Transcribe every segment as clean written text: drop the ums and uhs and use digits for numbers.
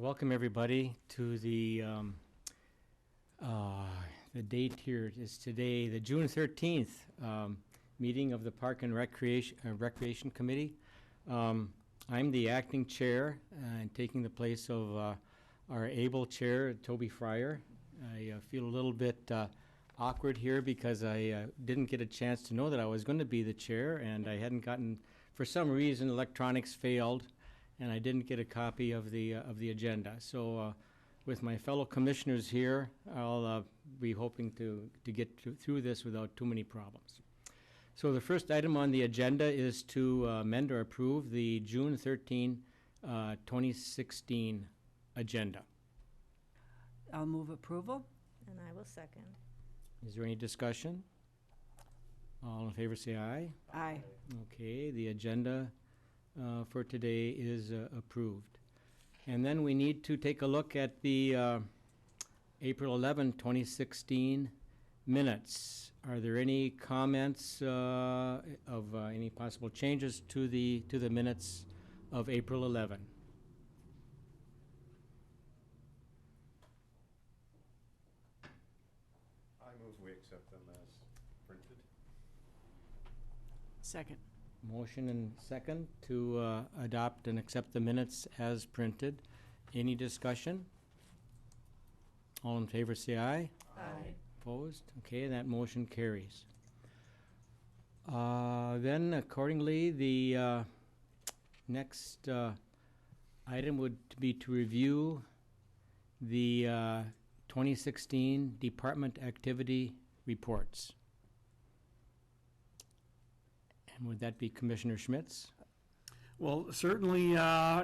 Welcome everybody to the date here is today, the June 13th meeting of the Park and Recreation Committee. I'm the acting chair and taking the place of our able chair, Toby Freier. I feel a little bit awkward here because I didn't get a chance to know that I was going to be the chair, and I hadn't gotten, for some reason, electronics failed, and I didn't get a copy of the agenda. So with my fellow commissioners here, I'll be hoping to get through this without too many problems. So the first item on the agenda is to amend or approve the June 13, 2016 agenda. I'll move approval. And I will second. Is there any discussion? All in favor say aye. Aye. Okay, the agenda for today is approved. And then we need to take a look at the April 11, 2016 minutes. Are there any comments of any possible changes to the minutes of April 11? I move we accept them as printed. Second. Motion and second to adopt and accept the minutes as printed. Any discussion? All in favor say aye. Aye. Opposed? Okay, that motion carries. Then accordingly, the next item would be to review the 2016 department activity reports. And would that be Commissioner Schmitz? Well, certainly,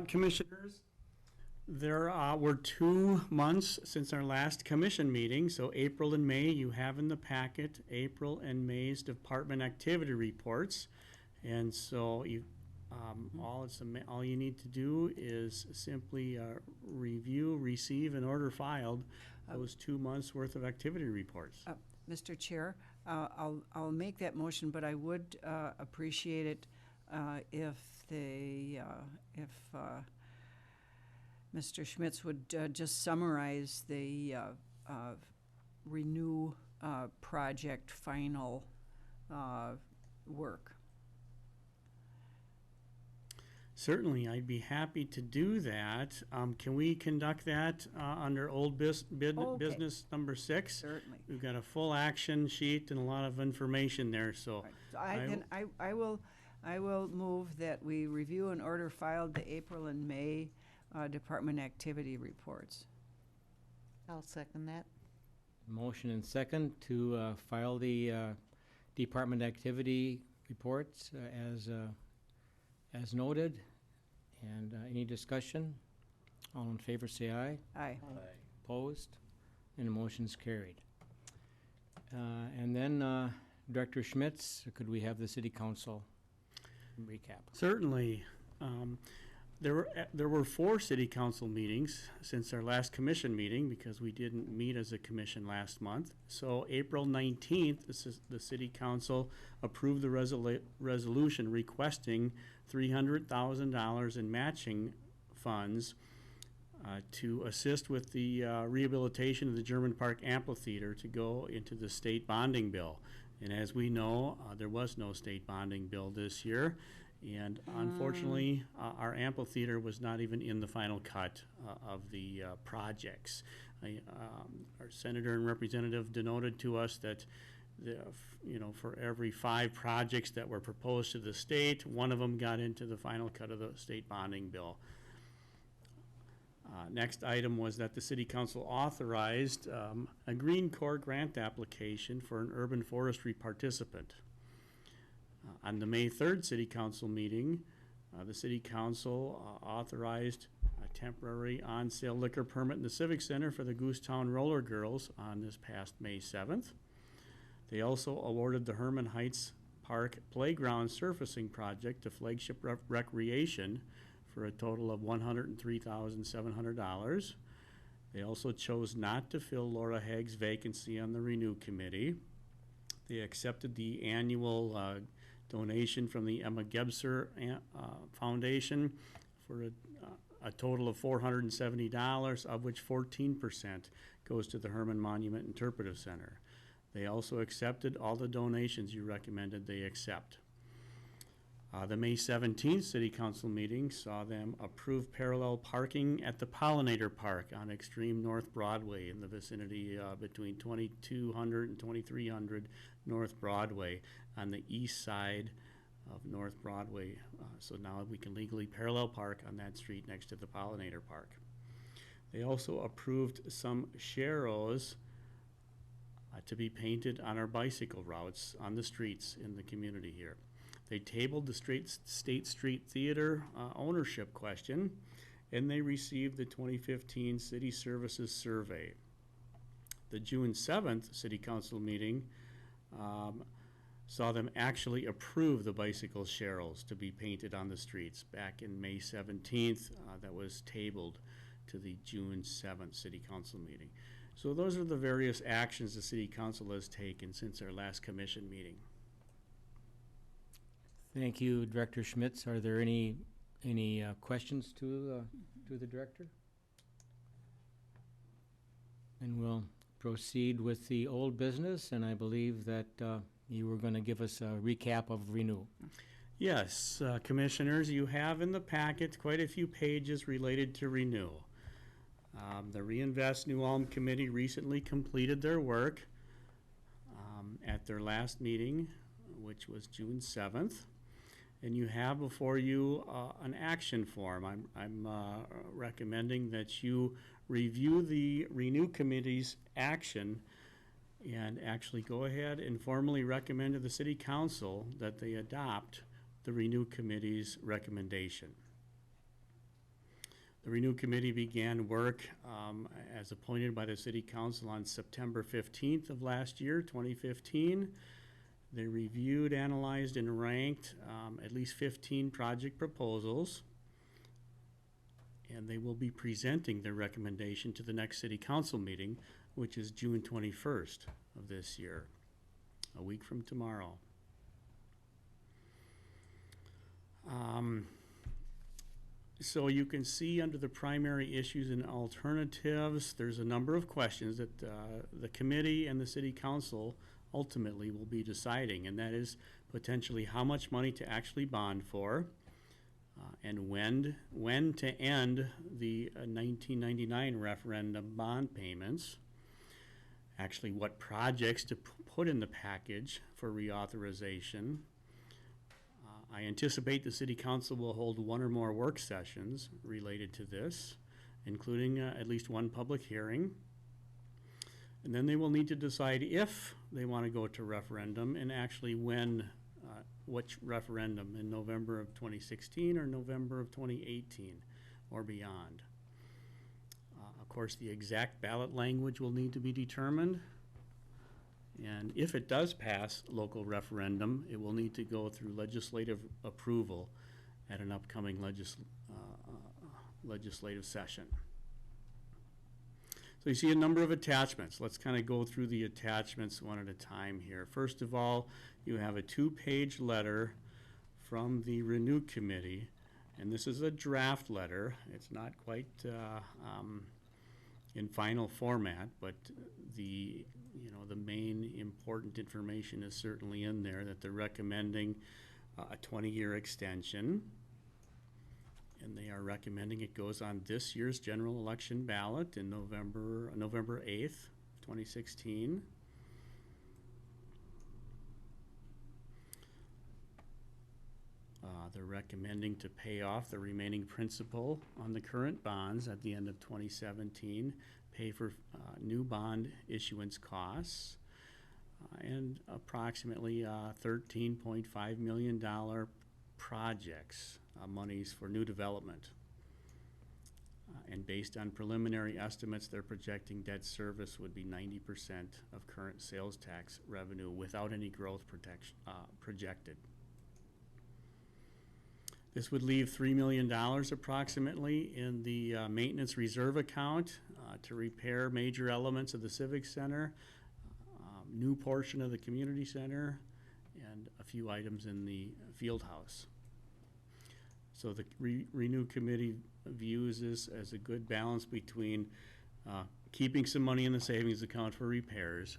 Commissioners, there were 2 months since our last commission meeting, so April and May you have in the packet April and May's department activity reports, and so you all you need to do is simply review, receive, and order filed those 2 months worth of activity reports. Mr. Chair, I'll make that motion, but I would appreciate it if Mr. Schmitz would just summarize the RENU project final work. Certainly, I'd be happy to do that. Can we conduct that under old business number 6? Certainly. We've got a full action sheet and a lot of information there, so. Right. So I will move that we review and order filed the April and May department activity reports. I'll second that. Motion and second to file the department activity reports as noted. And any discussion? All in favor say aye. Aye. Aye. Opposed? And the motion's carried. And then Director Schmitz, could we have the City Council recap? Certainly. There were 4 city council meetings since our last commission meeting because we didn't meet as a commission last month. So April 19th, the city council approved the resolution requesting $300,000 in matching funds to assist with the rehabilitation of the German Park Amphitheater to go into the state bonding bill. And as we know, there was no state bonding bill this year. And unfortunately, our amphitheater was not even in the final cut of the projects. Our senator and representative denoted to us that, for every 5 projects that were proposed to the state, 1 of them got into the final cut of the state bonding bill. Next item was that the City Council authorized a Green Corps grant application for an urban forestry participant. On the May 3rd City Council meeting, the City Council authorized a temporary on-sale liquor permit in the Civic Center for the Goosetown Roller Girls on this past May 7th. They also awarded the Herman Heights Park Playground Surfacing Project to Flagship Recreation for a total of $103,700. They also chose not to fill Laura Hagg's vacancy on the RENU Committee. They accepted the annual donation from the Emma Gebser Foundation for a total of $470, of which 14% goes to the Herman Monument Interpretive Center. They also accepted all the donations you recommended they accept. The May 17th City Council meeting saw them approve parallel parking at the Pollinator Park on extreme North Broadway in the vicinity between 2200 and 2300 North Broadway on the east side of North Broadway. So now we can legally parallel park on that street next to the Pollinator Park. They also approved some sharrows to be painted on our bicycle routes on the streets in the community here. They tabled the State Street Theater ownership question, and they received the 2015 City Services Survey. The June 7th City Council meeting saw them actually approve the bicycle sharrows to be painted on the streets. Back in May 17th, that was tabled to the June 7th City Council meeting. So those are the various actions the City Council has taken since our last commission meeting. Thank you, Director Schmitz. Are there any questions to the director? And we'll proceed with the old business, and I believe that you were going to give us a recap of RENU. Yes, commissioners, you have in the packet quite a few pages related to RENU. The Reinvest New Ulm Committee recently completed their work at their last meeting, which was June 7th. And you have before you an action form. I'm recommending that you review the RENU Committee's action and actually go ahead and formally recommend to the City Council that they adopt the RENU Committee's recommendation. The RENU Committee began work as appointed by the City Council on September 15th of last year, 2015. They reviewed, analyzed, and ranked at least 15 project proposals, and they will be presenting their recommendation to the next City Council meeting, which is June 21st of this year, a week from tomorrow. So you can see under the primary issues and alternatives, there's a number of questions that the committee and the City Council ultimately will be deciding, and that is potentially how much money to actually bond for, and when to end the 1999 referendum bond payments, actually what projects to put in the package for reauthorization. I anticipate the City Council will hold one or more work sessions related to this, including at least one public hearing. And then they will need to decide if they want to go to referendum, and actually when, which referendum, in November of 2016 or November of 2018 or beyond. Of course, the exact ballot language will need to be determined. And if it does pass local referendum, it will need to go through legislative approval at an upcoming legislative session. So you see a number of attachments. Let's kind of go through the attachments one at a time here. First of all, you have a 2-page letter from the RENU Committee, and this is a draft letter. It's not quite in final format, but the main important information is certainly in there, that they're recommending a 20-year extension, and they are recommending it goes on this year's general election ballot in November 8th, 2016. They're recommending to pay off the remaining principal on the current bonds at the end of 2017, pay for new bond issuance costs, and approximately $13.5 million projects, monies for new development. And based on preliminary estimates, they're projecting debt service would be 90% of current sales tax revenue without any growth projected. This would leave $3 million approximately in the maintenance reserve account to repair major elements of the Civic Center, new portion of the community center, and a few items in the field house. So the RENU committee views this as a good balance between keeping some money in the savings account for repairs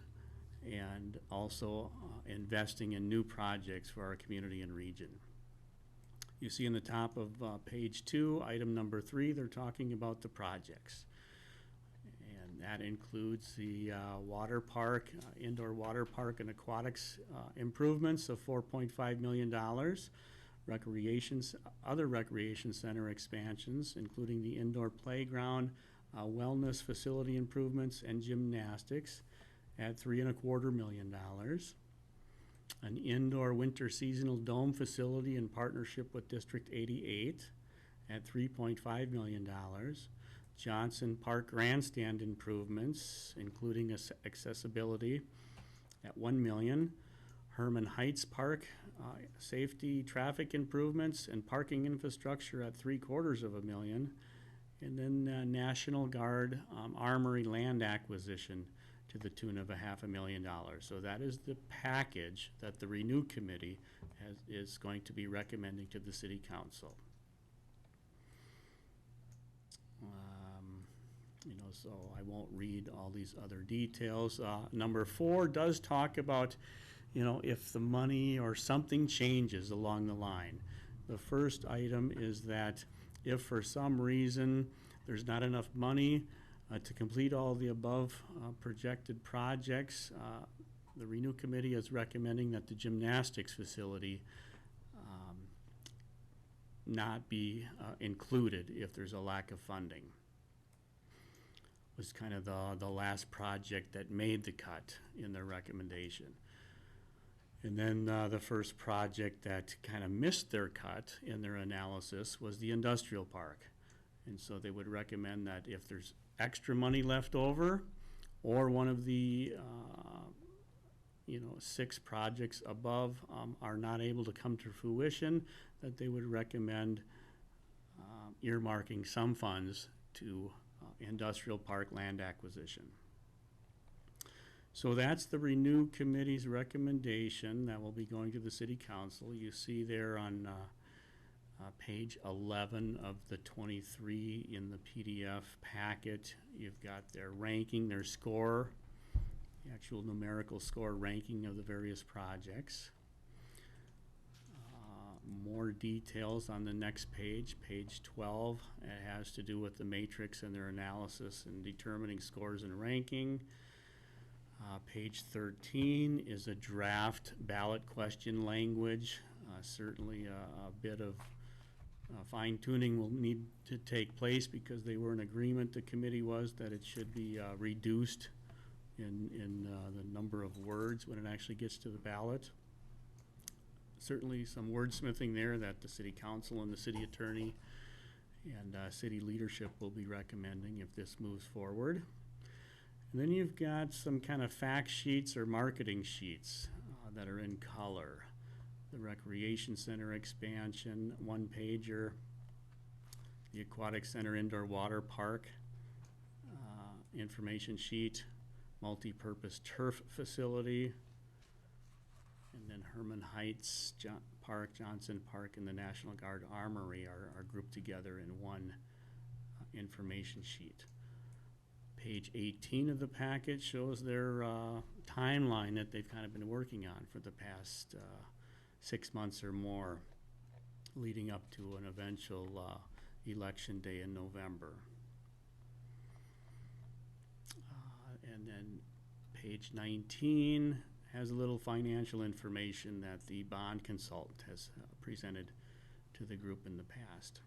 and also investing in new projects for our community and region. You see in the top of page 2, item number 3, they're talking about the projects. And that includes the water park, indoor water park and aquatics improvements of $4.5 million. Other recreation center expansions, including the indoor playground, wellness facility improvements, and gymnastics at $3.25 million. An indoor winter seasonal dome facility in partnership with District 88 at $3.5 million. Johnson Park grandstand improvements, including accessibility, at $1 million. Herman Heights Park safety, traffic improvements, and parking infrastructure at $750,000. And then National Guard Armory land acquisition to the tune of $500,000. So that is the package that the RENU committee is going to be recommending to the city council. So I won't read all these other details. Number 4 does talk about, if the money or something changes along the line. The first item is that if for some reason there's not enough money to complete all the above projected projects, the RENU committee is recommending that the gymnastics facility not be included if there's a lack of funding. It was kind of the last project that made the cut in their recommendation. And then the first project that kind of missed their cut in their analysis was the industrial park. And so they would recommend that if there's extra money left over, or one of the 6 projects above are not able to come to fruition, that they would recommend earmarking some funds to industrial park land acquisition. So that's the RENU committee's recommendation that will be going to the city council. You see there on page 11 of the 23 in the PDF packet, you've got their ranking, their score, the actual numerical score ranking of the various projects. More details on the next page, page 12. It has to do with the matrix and their analysis and determining scores and ranking. Page 13 is a draft ballot question language. Certainly a bit of fine-tuning will need to take place because they were in agreement, the committee was, that it should be reduced in the number of words when it actually gets to the ballot. Certainly some wordsmithing there that the city council and the city attorney and city leadership will be recommending if this moves forward. And then you've got some kind of fact sheets or marketing sheets that are in color. The recreation center expansion, 1-pager, the aquatic center indoor water park information sheet, multi-purpose turf facility, and then Herman Heights Park, Johnson Park, and the National Guard Armory are grouped together in one information sheet. Page 18 of the packet shows their timeline that they've kind of been working on for the past 6 months or more, leading up to an eventual election day in November. And then page 19 has a little financial information that the bond consultant has presented to the group in the past.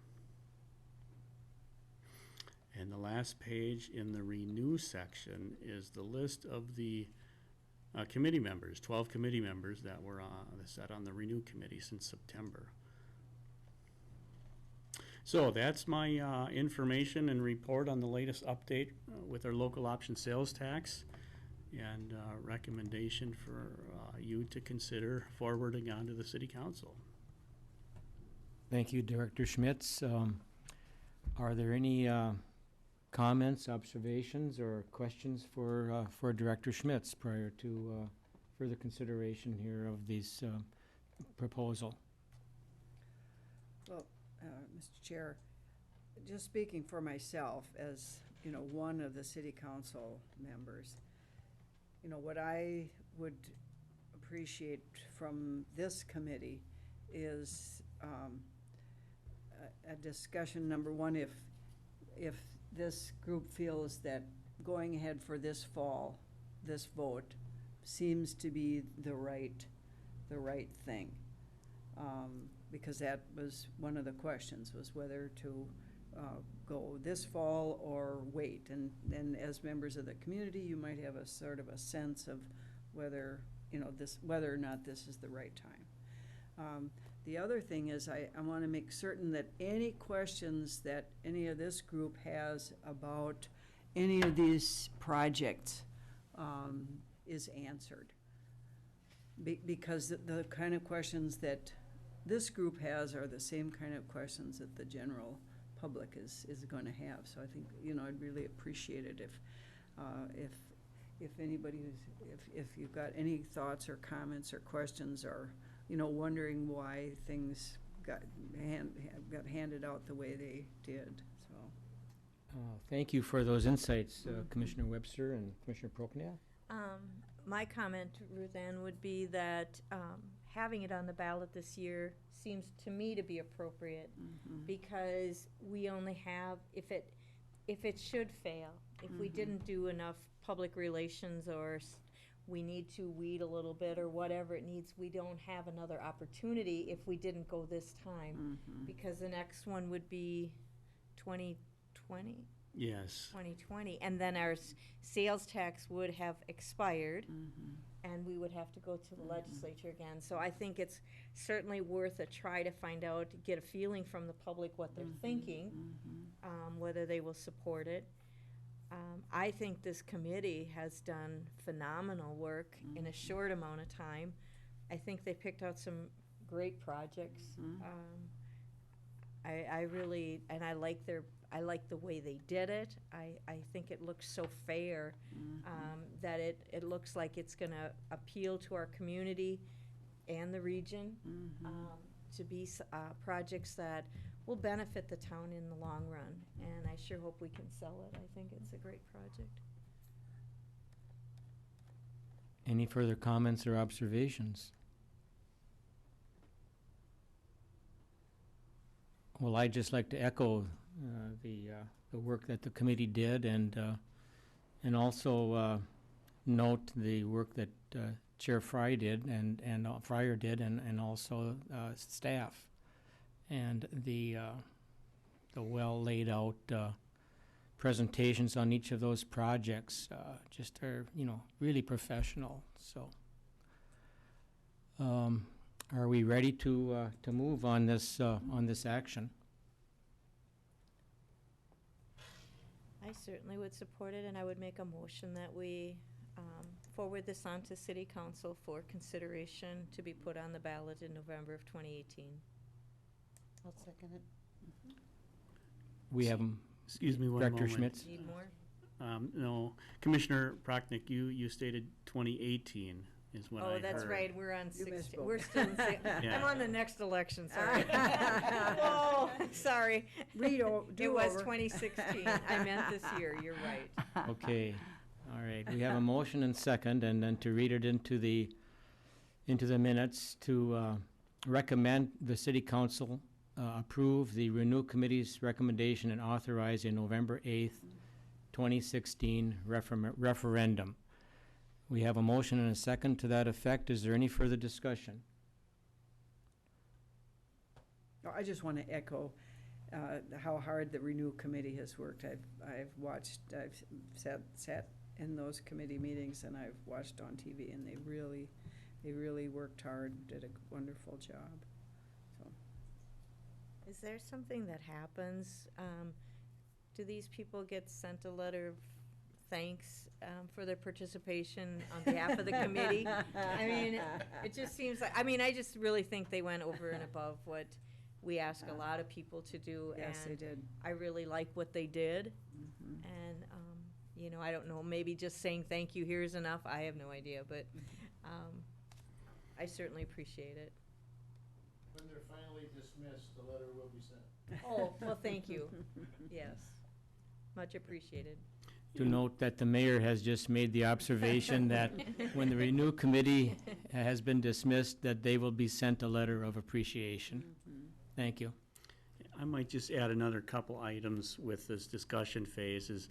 And the last page in the RENU section is the list of the committee members, 12 committee members that were sat on the RENU committee since September. So that's my information and report on the latest update with our local option sales tax, and recommendation for you to consider forwarding on to the city council. Thank you, Director Schmitz. Are there any comments, observations, or questions for Director Schmitz prior to further consideration here of this proposal? Well, Mr. Chair, just speaking for myself as, one of the city council members, what I would appreciate from this committee is a discussion, number one, if this group feels that going ahead for this fall, this vote seems to be the right thing. Because that was one of the questions, was whether to go this fall or wait. And then as members of the community, you might have a sort of a sense of whether, whether or not this is the right time. The other thing is I want to make certain that any questions that any of this group has about any of these projects is answered. Because the kind of questions that this group has are the same kind of questions that the general public is going to have. So I think, I'd really appreciate it if anybody, if you've got any thoughts or comments or questions or, wondering why things got handed out the way they did, so. Thank you for those insights, Commissioner Webster and Commissioner Proknia. My comment, Ruth Ann, would be that having it on the ballot this year seems to me to be appropriate because we only have, if it should fail, if we didn't do enough public relations or we need to weed a little bit or whatever it needs, we don't have another opportunity if we didn't go this time because the next one would be 2020. Yes. 2020, and then our sales tax would have expired, and we would have to go to the legislature again. So I think it's certainly worth a try to find out, get a feeling from the public what they're thinking, whether they will support it. I think this committee has done phenomenal work in a short amount of time. I think they picked out some great projects. I really, and I like the way they did it. I think it looks so fair that it looks like it's going to appeal to our community and the region to be projects that will benefit the town in the long run. And I sure hope we can sell it. I think it's a great project. Any further comments or observations? Well, I'd just like to echo the work that the committee did and also note the work that Chair Freier did and also staff and the well laid out presentations on each of those projects just are really professional. So are we ready to move on this action? I certainly would support it, and I would make a motion that we forward this on to City Council for consideration to be put on the ballot in November of 2018. I'll second it. We have Excuse me one Director moment. Schmitz. Need more? No, Commissioner Prochnick, you stated 2018 is when I heard. Oh, that's right, we're on You 16. misspoke. We're still in Yeah. I'm on the next election, sorry. Whoa, sorry. It was 2016. I meant this year, you're right. Okay, all right. We have a motion and second, and then to read it into the minutes to recommend the City Council approve the RENU Committee's recommendation and authorize a November 8th, 2016 referendum. We have a motion and a second to that effect. Is there any further discussion? I just want to echo how hard the RENU Committee has worked. I've watched, I've sat in those committee meetings, and I've watched on TV, and they really worked hard, did a wonderful job. So, Is there something that happens? Do these people get sent a letter of thanks for their participation on behalf of the committee? I mean, it just seems like, I just really think they went over and above what we ask a lot of people to do. yes, they and did. I really like what they did. And, I don't know, maybe just saying thank you here is enough. I have no idea, but I certainly appreciate it. When they're finally dismissed, the letter will be sent. Oh, well, thank you. Yes, much appreciated. To note that the mayor has just made the observation that when the RENU committee has been dismissed, that they will be sent a letter of appreciation. Thank you. I might just add another couple items with this discussion phase is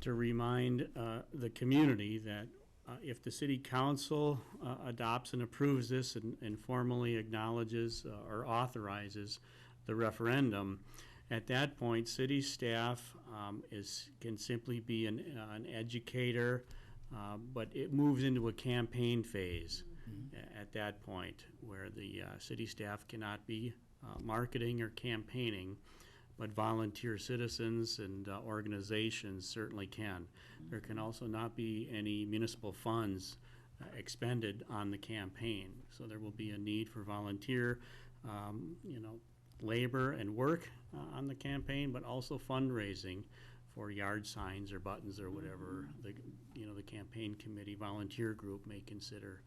to remind the community that if the city council adopts and approves this and formally acknowledges or authorizes the referendum, at that point, city staff can simply be an educator, but it moves into a campaign phase at that point where the city staff cannot be marketing or campaigning, but volunteer citizens and organizations certainly can. There can also not be any municipal funds expended on the campaign, so there will be a need for volunteer, labor and work on the campaign, but also fundraising for yard signs or buttons or whatever the campaign committee volunteer group may consider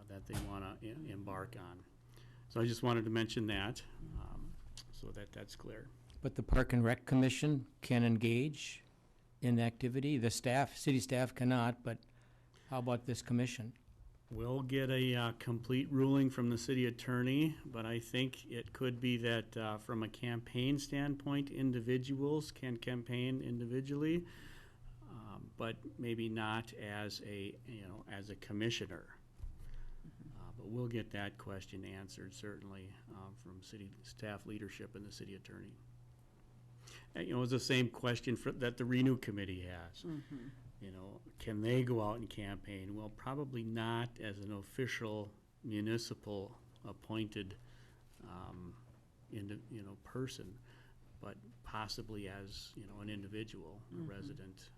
that they want to embark on. So I just wanted to mention that so that's clear. But the Park and Rec Commission can engage in activity. The staff, city staff cannot, but how about this commission? We'll get a complete ruling from the city attorney, but I think it could be that from a campaign standpoint, individuals can campaign individually, but maybe not as a commissioner. But we'll get that question answered certainly from city staff leadership and the city attorney. And, it's the same question that the RENU committee has. Can they go out and campaign? Well, probably not as an official municipal appointed, person, but possibly as, an individual, a resident,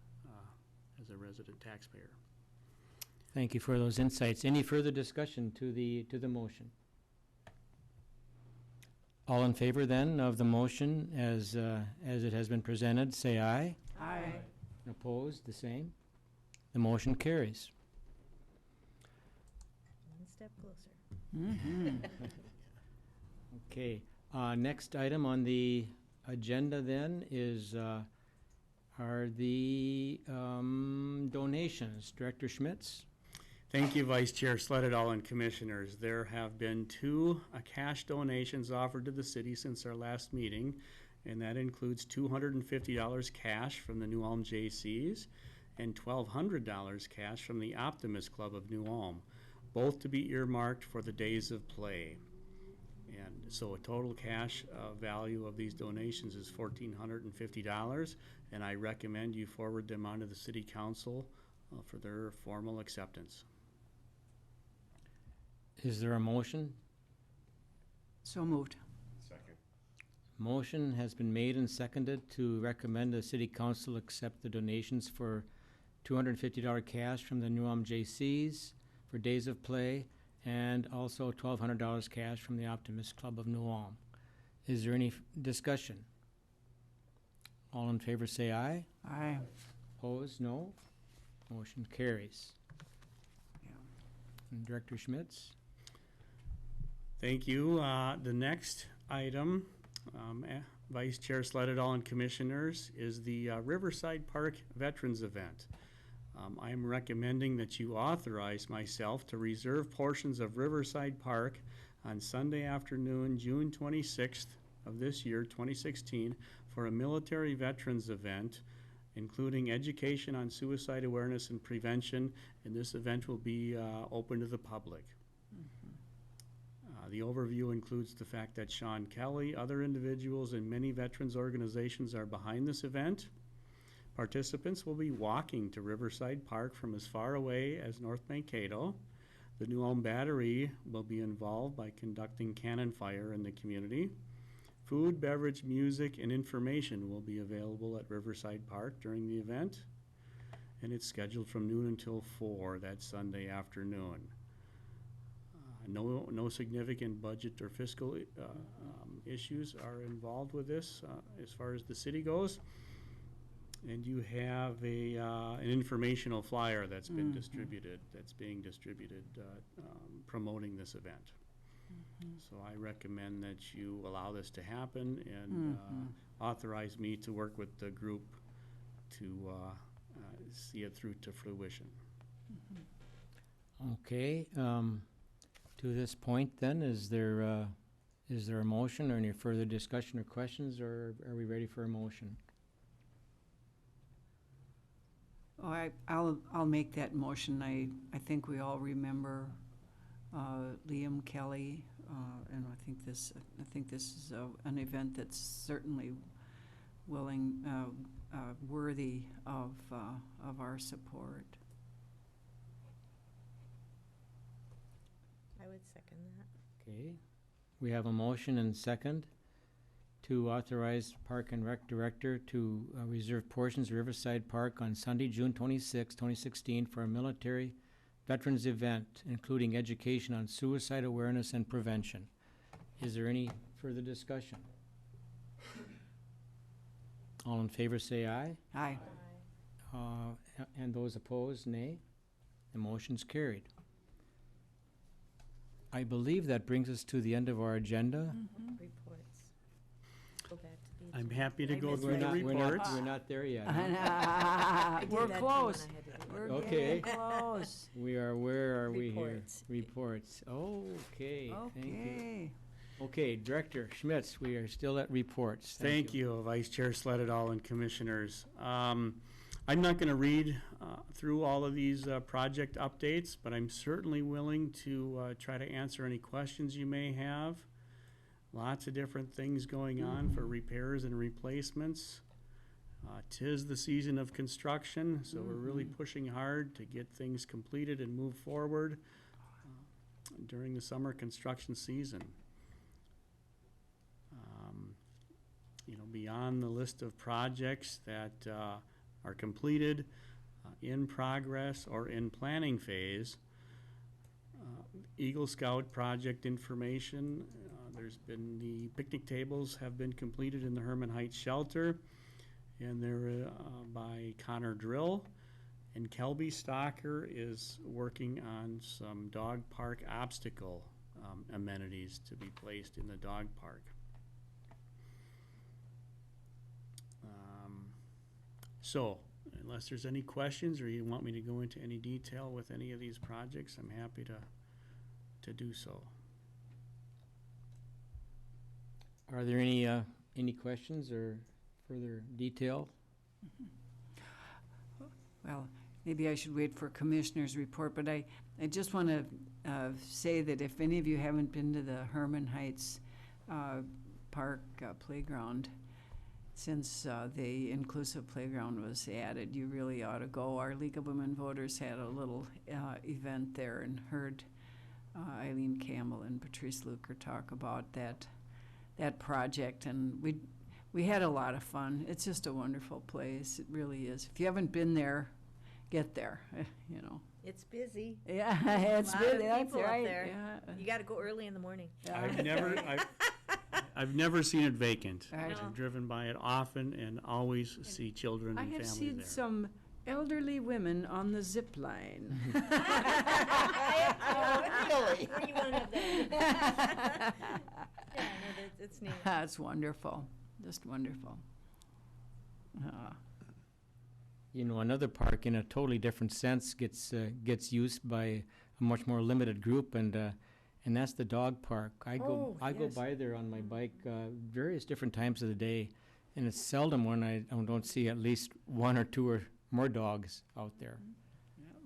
as a resident taxpayer. Thank you for those insights. Any further discussion to the motion? All in favor then of the motion as it has been presented, say aye. Aye. Opposed, the same. The motion carries. One step closer. Okay, next item on the agenda then is, are the donations. Director Schmitz? Thank you, Vice Chair Sledadall and Commissioners. There have been 2 cash donations offered to the city since our last meeting, and that includes $250 cash from the New Ulm Jaycees and $1,200 cash from the Optimist Club of New Ulm, both to be earmarked for the Days of Play. And so a total cash value of these donations is $1,450, and I recommend you forward them on to the City Council for their formal acceptance. Is there a motion? So moved. Second. Motion has been made and seconded to recommend the City Council accept the donations for $250 cash from the New Ulm Jaycees for Days of Play, and also $1,200 cash from the Optimist Club of New Ulm. Is there any discussion? All in favor say aye. Aye. Opposed, no. Motion carries. Yeah. And Director Schmitz? Thank you. The next item, Vice Chair Sledadall and Commissioners, is the Riverside Park Veterans Event. I am recommending that you authorize myself to reserve portions of Riverside Park on Sunday afternoon, June 26th of this year, 2016, for a military veterans event, including education on suicide awareness and prevention, and this event will be open to the public. The overview includes the fact that Sean Kelly, other individuals, and many veterans organizations are behind this event. Participants will be walking to Riverside Park from as far away as North Mankato. The New Ulm Battery will be involved by conducting cannon fire in the community. Food, beverage, music, and information will be available at Riverside Park during the event, and it's scheduled from noon until 4 that Sunday afternoon. No significant budget or fiscal issues are involved with this as far as the city goes. And you have an informational flyer that's been distributed, that's being distributed, promoting this event. So I recommend that you allow this to happen and authorize me to work with the group to see it through to fruition. Okay, to this point then, is there a motion or any further discussion or questions, or are we ready for a motion? Oh, I'll make that motion. I think we all remember Liam Kelly, and I think this is an event that's certainly worthy of our support. I would second that. Okay, we have a motion and second to authorize Park and Rec Director to reserve portions of Riverside Park on Sunday, June 26, 2016 for a military veterans event, including education on suicide awareness and prevention. Is there any further discussion? All in favor say aye. Aye. And those opposed, nay. The motion's carried. I believe that brings us to the end of our agenda. Reports. Go back to the. I'm happy to go missed through the one. reports. We're not there yet. I did We're that too close. when I had to do it. We're Okay. getting close. Where are we here? Reports. Reports. Okay, thank you. Okay. Okay, Director Schmitz, we are still at reports. Thank you, Vice Chair Slededall and Commissioners. I'm not going to read through all of these project updates, but I'm certainly willing to try to answer any questions you may have. Lots of different things going on for repairs and replacements. 'Tis the season of construction, so we're really pushing hard to get things completed and move forward during the summer construction season. Beyond the list of projects that are completed, in progress, or in planning phase, Eagle Scout project information, there's been the picnic tables have been completed in the Herman Heights shelter, and they're by Connor Drill, and Kelby Stocker is working on some dog park obstacle amenities to be placed in the dog park. So, unless there's any questions or you want me to go into any detail with any of these projects, I'm happy to do so. Are there any questions or further detail? Well, maybe I should wait for Commissioner's report, but I just want to say that if any of you haven't been to the Herman Heights Park playground, since the inclusive playground was added, you really ought to go. Our League of Women Voters had a little event there and heard Eileen Campbell and Patrice Luker talk about that project, and we had a lot of fun. It's just a wonderful place. It really is. If you haven't been there, get there. It's busy. Yeah, it's A lot of really that's people up right. there. Yeah. You gotta go early in the morning. I've never seen it vacant. Right. I've driven by it often and always see children I and have families seen there. some elderly women on the zip line. Really? You wanna have that? Yeah, no, it's neat. That's wonderful, just wonderful. Another park in a totally different sense gets used by a much more limited group, and that's the dog park. I go yes. by there on my bike various different times of the day, and it's seldom when I don't see at least one or two or more dogs out there.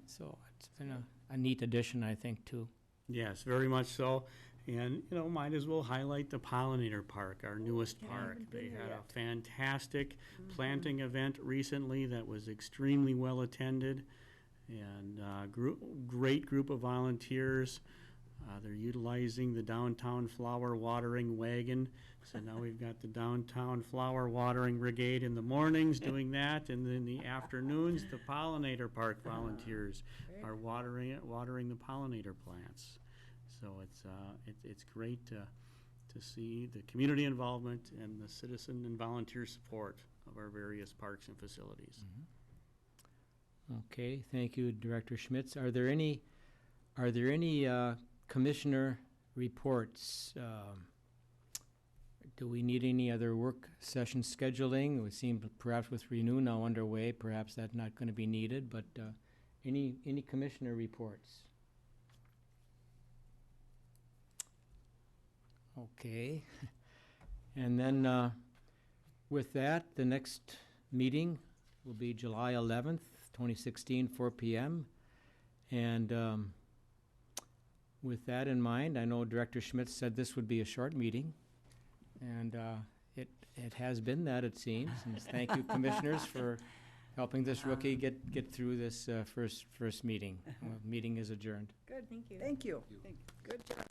So it's been a neat addition, I think, too. Yes, very much so. And, might as well highlight the Pollinator Park, our newest park. They had a fantastic planting event recently that was extremely well attended, and great group of volunteers. They're utilizing the downtown flower watering wagon. So now we've got the downtown flower watering brigade in the mornings doing that, and then in the afternoons, the Pollinator Park volunteers are watering the pollinator plants. So it's great to see the community involvement and the citizen and volunteer support of our various parks and facilities. Okay, thank you, Director Schmitz. Are there any commissioner reports. Do we need any other work session scheduling? It would seem perhaps with RENU now underway, perhaps that's not going to be needed, but any commissioner reports? Okay. And then with that, the next meeting will be July 11th, 2016, 4 p.m. And with that in mind, I know Director Schmitz said this would be a short meeting, and it has been that, it seems. And thank you, commissioners, for helping this rookie get through this first meeting. Meeting is adjourned. Good. Thank you. Thank you. Good job.